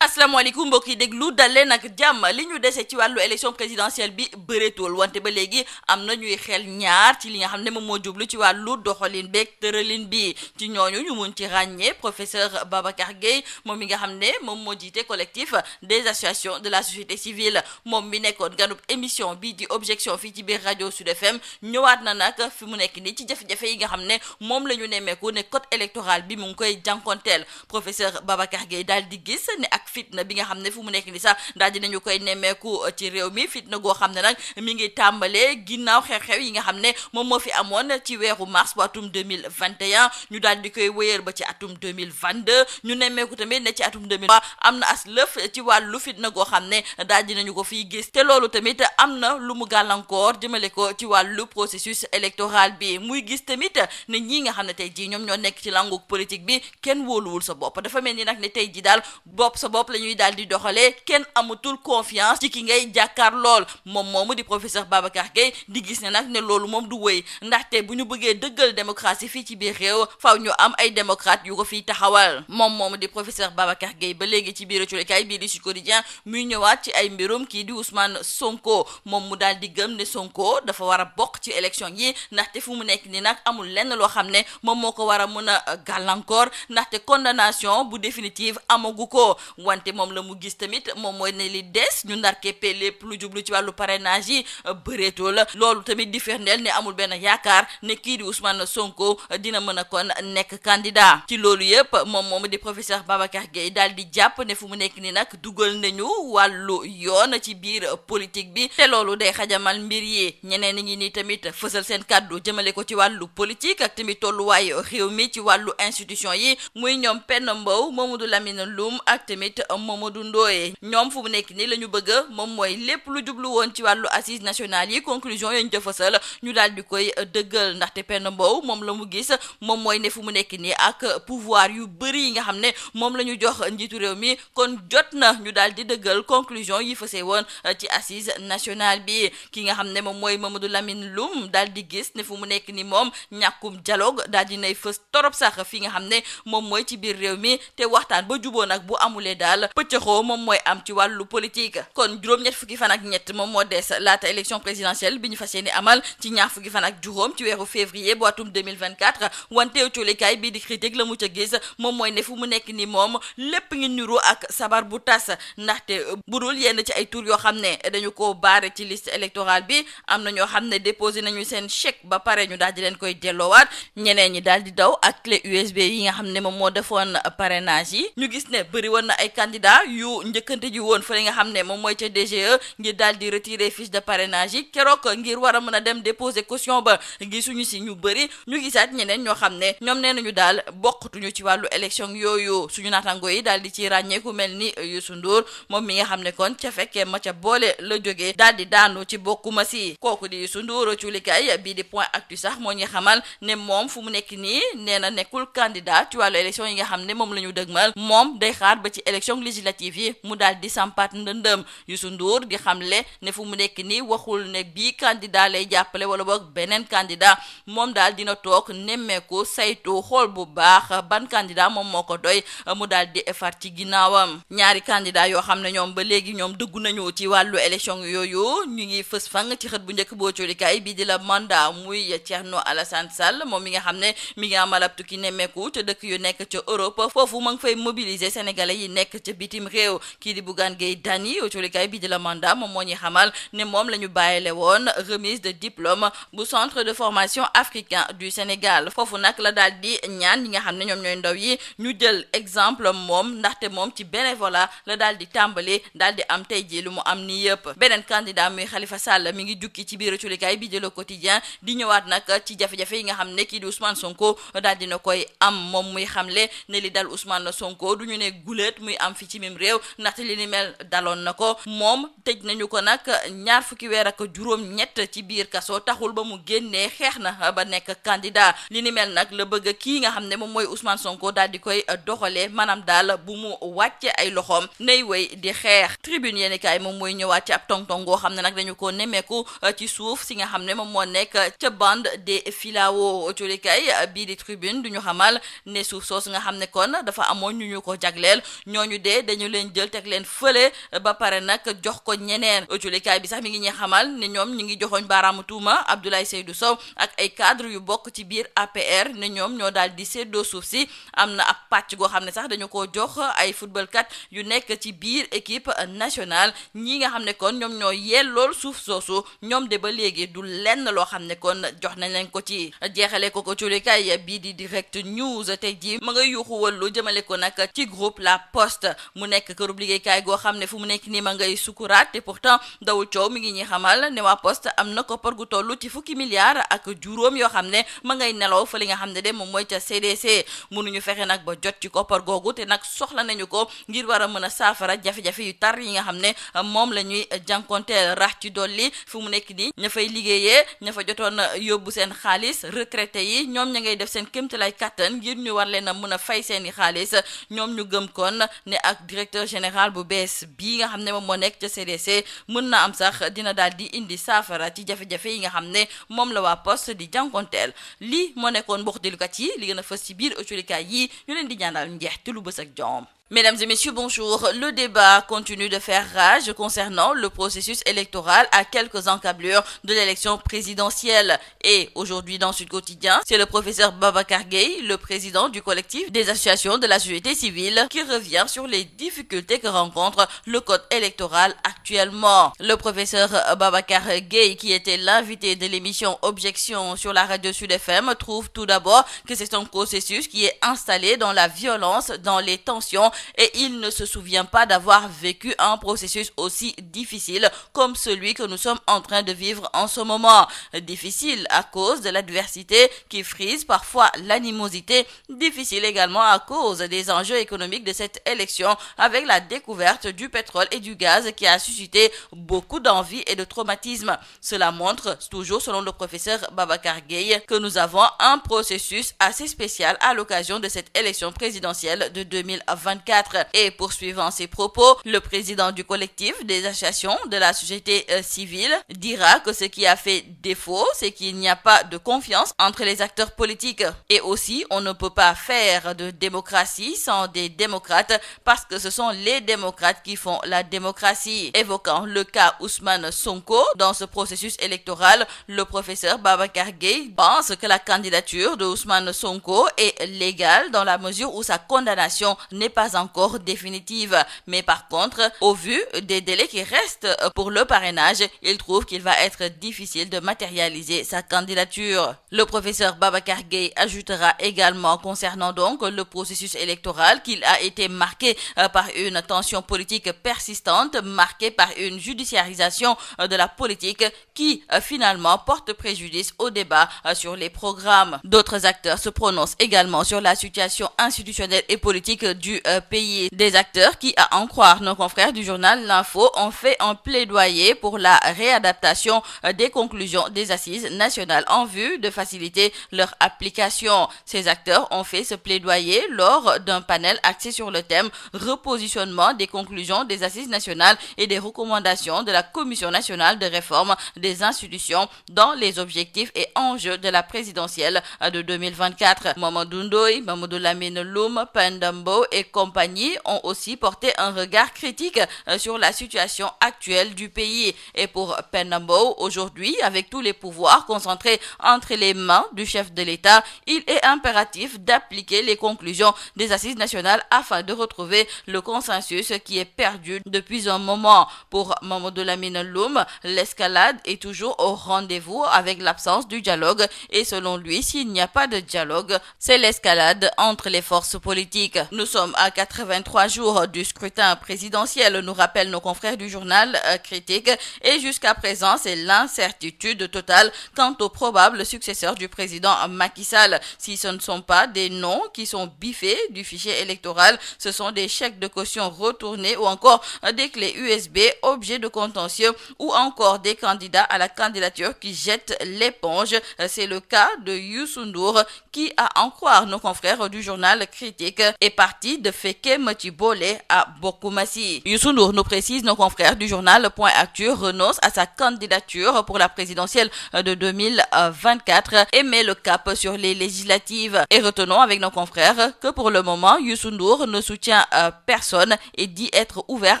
asalaamaaleykum mbokk yi déglu dalee nag jàmm li ñu dese ci wàllu élection présidentielle bi bëreetul wante ba léegi am na ñuy xel ñaar ci li nga xam ne moom moo jublu ci wàllu doxalin beeg tëralin bi ci ñooñu ñu mun ci ràññee professeur Babacar Gueye moom mi nga xam ne moom moo jiite collectif des associations de la société civile moom mi nekkoon ganub émission bii di objection fii ci biir rajo Sud FM ñëwaat na nag fi mu nekk nii ci jafe-jafe yi nga xam ne moom la ñu nemmeeku ne code électoral bi mu ngi koy jànkonteel professeur Babacar Gueye daal di gis ne ak fitna bi nga xam ne fu mu nekk ni sax daal dinañu koy nemmeeku ci réew mi fitna goo xam ne nag mi ngi tàmbalee ginnaaw xew-xew yi nga xam ne moom moo fi amoon ci weeru mars bu atum 2021 ñu daal di koy wéyal ba ci atum 2022 ñu nemmeeku tamit ne ci atum 2023 am na as lëf ci wàllu fitna goo xam ne daal dinañu ko fiy gis te loolu tamit am na lu mu gàllankoor jëmale ko ci wàllu processus électoral bi muy gis tamit ne ñii nga xam ne tey jii ñoom ñoo nekk ci langu politique bi kenn wóoluwul sa bopp dafa mel ni nag ne tey ji daal bopp la ñuy daal di doxalee kenn amatul confiance ci ki ngay jàkkaar lool moom moomu di professeur Babacar Gueye di gis ne nag ne loolu moom du wëy ndaxte bu ñu bëggee dëggal démocratie fii ci biir réew faaw ñu am ay démocrate yu ko fiy taxawal moom moomu di professeur Babacar Gueye ba léegi ci biir culikaay bii di Sud Quotidien muy ñëwaat ci ay mbirum kii di Ousmane Sonko moom mu daal di gëm ne Sonko dafa war a bokk ci élection yi ndaxte fu mu nekk ni nag amul lenn loo xam ne moom moo ko war a mën a gàllankoor ndaxte condamnation bu définitive amagu ko wante moom la mu gis tamit moom mooy ne li des ñu ndar keppee lépp lu jublu ci wàllu parrainage yi bëreetoo la loolu tamit di firndeel ne amul benn yaakaar ne kii di Ousmane Sonko dina mën a kon nekk candidat ci loolu yëpp moom di professeur Babacar Gueye daal di jàpp ne fu mu nekk ni nag dugal nañu wàllu yoon ci biir politique bi te loolu day xajamal mbir yi ñeneen ñi nii tamit fësal seen kàddu jëmale ko ci wàllu politique ak tamit tolluwaay réew mi ci wàllu institution yi muy ñoom Penda Mbow Mamadou Lamine Loum ak tamit Mamadou Ndoye ñoom fu mu nekk ni la ñu bëgg moom mooy lépp lu jublu woon ci wàllu assises nationales yi conclusion yañ jëfasal ñu daal di koy dëggal ndaxte Penda Mbow moom la mu gis moom mooy ne fu mu nekk nii ak pouvoir yu bëri yi nga xam ne moom la ñu jox njiitu réew mi kon jot na ñu daal di dëggal conclusion yi fësee woon ci assise nationale bi ki nga xam ne moom mooy Mamadou Lamine Loum daal di gis ne fu mu nekk ni moom ñàkkum dialogue daal di nay fës torop sax fi nga xam ne moom mooy ci biir réew mi te waxtaan ba juboo nag bu amulee daal pëccëxoo moom mooy am ci wàllu politique kon juróom-ñett fukki fan ak ñett moom moo des laata élection présidentielle bi ñu fas yéene amal ci ñaar fukki fan ak juróom ci weeru février bu atum 2024 wante coolikaay bii di critique la mu ca gis moom mooy ne fu mu nekk ni moom lépp ngi niru ak sabar bu tas ndaxte budul yenn ci ay tur yoo xam ne dañu ko baare ci liste électorale bi am na ñoo xam ne déposé nañu seen chèque ba pare ñu daal di leen koy delloowaat ñeneen ñi daal di daw ak clé USB yi nga xam ne moom moo defoon parrainage yi ñu gis ne bëri woon na ay candidat yu njëkkante ji woon fële nga xam ne moom mooy ca DGE ngir daal di retirer fiche de parrainage yi keroog ngir war a mën a dem déposer caution ba gisuñu si ñu bëri ñu gisaat ñeneen ñoo xam ne ñoom nee nañu daal bokkatuñu ci wàllu élection yooyu suñu naataango yi daal di ci ràññeeku mel ni Youssou Ndour moom mi nga xam ne kon ca fekkee ma ca boole la jógee daal di daanu ci bokkuma si kooku di Youssou Ndour culikaay bii di point actu sax moo ñu xamal ne moom fu mu nekk nii nee na nekkul candidat ci wàllu élection yi nga xam ne moom la ñu dëgmal moom day xaar ba ci élection législative yi mu daal di sampaat ndëndëm Youssou Ndour di xamle ne fu mu nekk nii waxul ne bii candidat lay jàppale wala boog beneen candidat moom daal dina toog nemmeeku saytu xool bu baax ban candidat moom moo ko doy mu daal di far ci ginnaawam ñaari candidat yoo xam ne ñoom ba léegi ñoom dëggu nañu ci wàllu élection yooyu ñu ngi fës fang ci xët bu njëkk boo coolikaay bii di la mandat muy Thierno Alassane Sall moom mi nga xam ne mi ngi amal ab tukki nemmeeku ca dëkk yu nekk ca Europe foofu ma ngi fay mobiliser sénégalais yi nekk ca bitim réew kii di Bougane Gueye Dany coolikaay bii di la mandat moom moo ñuy xamal ne moom la ñu bàyyile woon remise de diplôme bu centre de formation africain du Sénégal foofu nag la daal di ñaan ñi nga xam ne ñoom ñooy ndaw yi ñu jël exemple moom ndaxte moom ci bénévolat la daal di tàmbali daal di am tey ji lu mu am ni yëpp beneen candidat muy Khalifa Sall mi ngi jukki ci biir coolikaay bi di Le Quotidien di ñëwaat nag ci jafe-jafe yi nga xam ne kii di Ousmane Sonko daal dina koy am moom muy xamle ne li dal Ousmane Sonko du ñu ne guléet muy am fi ci mim réew ndaxte li ni mel daloon na ko moom tëj nañu ko nag ñaar fukki weer ak juróom-ñett ci biir kaso taxul ba mu génnee xeex na ba nekk candidat li ni mel nag la bëgg kii nga xam ne moom mooy Ousmane Sonko daal di koy doxalee maanaam daal bu mu wàcce ay loxoom nay wéy di xeex tribune yéeni kaay moom mooy ñëwaat ci ab tong-tong goo xam ne nag dañu ko nemmeeku ci suuf si nga xam ne moom moo nekk ca bande des filao coolikaay bii di tribune du ñu xamal ne suuf soosu nga xam ne kon dafa amoon ñu ko jagleel ñooñu ñooñu de dañu leen jël teg leen fële ba pare nag jox ko ñeneen ëcculikaay bi sax mi ngi ñuy xamal ne ñoom ñi ngi joxoñ baaraamu tuuma Abdoulaye Seydou Sow ak ay cadre yu bokk ci biir APR ne ñoom ñoo daal di séddoo suuf si am na ab pàcc goo xam ne sax dañu ko jox ay footballkat yu nekk ci biir équipe nationale ñi nga xam ne kon ñoom ñoo yellool suuf soosu ñoom de ba léegi du lenn loo xam ne kon jox nañ leen ko ci jeexale ko culikaay bii di direct news tey jii ma nga yuuxu wàllu jëmale ko nag ci groupe La Poste mu nekk kërub liggéeykaay goo xam ne fu mu nekk nii ma ngay sukuraat te pourtant dawul coow mi ngi ñuy xamal ne waa Poste am na koppar gu toll ci fukki milliards ak juróom yoo xam ne ma ngay nelaw fa li nga xam ne de moom mooy ca CDC mënuñu fexe nag ba jot ci koppar googu te nag soxla nañu ko ngir war a mën a saafara jafe-jafe yu tar yi nga xam ne moom la ñuy jànkonteel rax ci dolli fu mu nekk nii ña fay liggéeyee ña fa jotoon yóbbu seen xaalis retraité yi ñoom ña ngay def seen kéemtalaay kattan ngir ñu war leen a mën a fay seeni xaalis ñoom ñu gëm kon ne ak directeur général bu bees bii nga xam ne moom moo nekk ca CDC mën na am sax dina daal di indi saafara ci jafe-jafe yi nga xam ne moom la waa Poste di jànkonteel lii moo nekkoon mbokk delukat yi li gën a fës ci biir ëcculikaay yi ñu leen di ñaanal njeex te lu bës ak jom. Mesdames et messieurs, bonjour. Le débat continue de faire rage concernant le processus électoral à quelques encablures de l'élection présidentielle. Et aujourd'hui dans Sud Quotidien, c'est le professeur Babacar Gueye, le président du collectif des associations de la société civile, qui revient sur les difficultés que rencontre le code électoral actuellement. Le professeur Babacar Gueye, qui était l'invité de l'émission Objection sur la radio Sud FM, trouve tout d'abord que c'est un processus qui est installé dans la violence, dans les tensions, et il ne se souvient pas d'avoir vécu un processus aussi difficile comme celui que nous sommes en train de vivre en ce moment. Difficile à cause de l'adversité qui frise parfois l'animosité, difficile également à cause des enjeux économiques de cette élection avec la découverte du pétrole et du gaz qui a suscité beaucoup d'envie et de traumatisme. Cela montre, toujours selon le professeur Babacar Gueye, que nous avons un processus assez spécial à l'occasion de cette élection présidentielle de 2024. Et poursuivant ses propos, le président du collectif des associations de la société civile dira que ce qui a fait défaut, c'est qu'il n'y a pas de confiance entre les acteurs politiques. Et aussi, on ne peut pas faire de démocratie sans des démocrates parce que ce sont les démocrates qui font la démocratie. Évoquant le cas Ousmane Sonko dans ce processus électoral, le professeur Babacar Gueye pense que la candidature de Ousmane Sonko est légale dans la mesure où sa condamnation n'est pas encore définitive. Mais par contre, au vu des délais qui restent pour le parrainage, il trouve qu'il va être difficile de matérialiser sa candidature. Le professeur Babacar Gueye ajoutera également concernant donc le processus électoral qu'il a été marqué par une tension politique persistante, marqué par une judiciarisation de la politique qui finalement porte préjudice au débat sur les programmes. D'autres acteurs se prononcent également sur la situation institutionnelle et politique du pays. Des acteurs qui, à en croire nos confrères du journal L'Info, ont fait un plaidoyer pour la réadaptation des conclusions des assises nationales en vue de faciliter leur application. Ces acteurs ont fait ce plaidoyer lors d'un panel axé sur le thème repositionnement des conclusions des assises nationales et des recommandations de la Commission nationale de réforme des institutions dans les objectifs et enjeux de la présidentielle de 2024. Mamadou Ndoye, Mamadou Lamine Loum, Pendambo et compagnie ont aussi porté un regard critique sur la situation actuelle du pays. Et pour Pendambo, aujourd'hui, avec tous les pouvoirs concentrés entre les mains du chef de l'État, il est impératif d'appliquer les conclusions des assises nationales afin de retrouver le consensus qui est perdu depuis un moment. Pour Mamadou Lamine Loum, l'escalade est toujours au rendez-vous avec l'absence du dialogue et selon lui, s'il n'y a pas de dialogue, c'est l'escalade entre les forces politiques. Nous sommes à 83 jours du scrutin présidentiel, nous rappellent nos confrères du journal Critique, et jusqu'à présent, c'est l'incertitude totale quant au probable successeur du président Macky Sall. Si ce ne sont pas des noms qui sont biffés du fichier électoral, ce sont des chèques de caution retournés ou encore des clés USB retrouvés objet de contentieux ou encore des candidats à la candidature qui jettent l'éponge. C'est le cas de Youssou Ndour qui, à en croire nos confrères du journal Critique, est parti de Feke Motibole à Bokumasi. Youssou Ndour, nous précise nos confrères du journal Point Actu, renonce à sa candidature pour la présidentielle de 2024 et met le cap sur les législatives. Et retenons avec nos confrères que pour le moment, Youssou Ndour ne soutient personne et dit être ouvert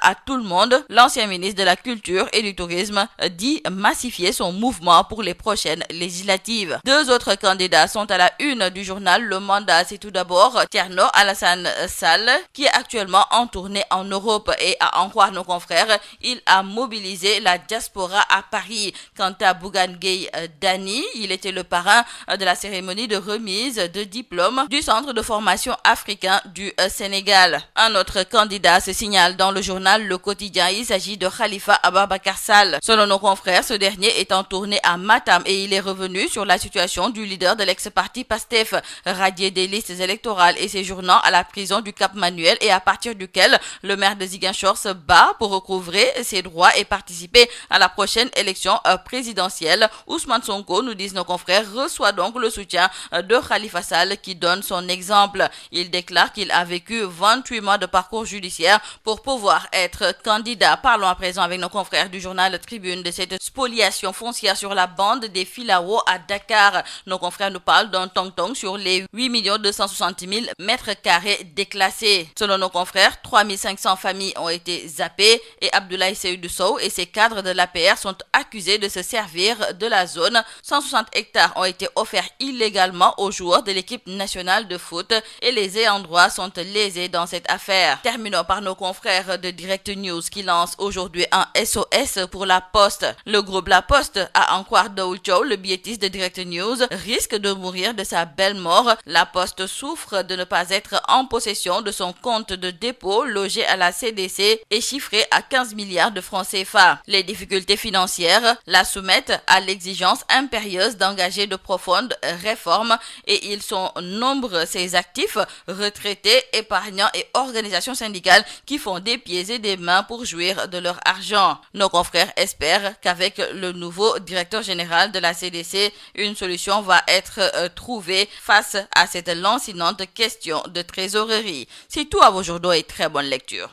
à tout le monde. L'ancien ministre de la Culture et du Tourisme dit massifier son mouvement pour les prochaines législatives. Deux autres candidats sont à la une du journal Le Mandat. C'est tout d'abord Thierno Alassane Sall qui est actuellement en tournée en Europe et à en croire nos confrères, il a mobilisé la diaspora à Paris. Quant à Bougane Gueye Dany, il était le parrain de la cérémonie de remise de diplôme du Centre de formation africain du Sénégal. Un autre candidat se signale dans le journal Le Quotidien. Il s'agit de Khalifa Ababacar Sall. Selon nos confrères, ce dernier est en tournée à Matam et il est revenu sur la situation du leader de l'ex-parti PASTEF, radié des listes électorales et séjournant à la prison du Cap Manuel et à partir duquel le maire de Ziguinchor se bat pour recouvrer ses droits et participer à la prochaine élection présidentielle. Ousmane Sonko, nous disent nos confrères, reçoit donc le soutien de Khalifa Sall qui donne son exemple. Il déclare qu'il a vécu 28 mois de parcours judiciaire pour pouvoir être candidat. Parlons à présent avec nos confrères du journal Tribune de cette spoliation foncière sur la bande des Filao à Dakar. Nos confrères nous parlent d'un tong-tong sur les 8 260 000 mètres carrés déclassés. Selon nos confrères, 3500 familles ont été zappées et Abdoulaye Seydou Sow et ses cadres de l'APR sont accusés de se servir de la zone. 160 hectares ont été offerts illégalement aux joueurs de l'équipe nationale de foot et les ayants droit sont lésés dans cette affaire. Terminons par nos confrères de Direct News qui lancent aujourd'hui un SOS pour La Poste. Le groupe La Poste, à en croire Daoul Chow, le billettiste de Direct News, risque de mourir de sa belle mort. La Poste souffre de ne pas être en possession de son compte de dépôt logé à la CDC et chiffré à 15 milliards de francs CFA. Les difficultés financières la soumettent à l'exigence impérieuse d'engager de profondes réformes et ils sont nombreux ces actifs, retraités, épargnants et organisations syndicales qui font des pieds et des mains pour jouir de leur argent. Nos confrères espèrent qu'avec le nouveau directeur général de la CDC, une solution va être trouvée face à cette lancinante question de trésorerie. C'est tout à vos journaux et très bonne lecture.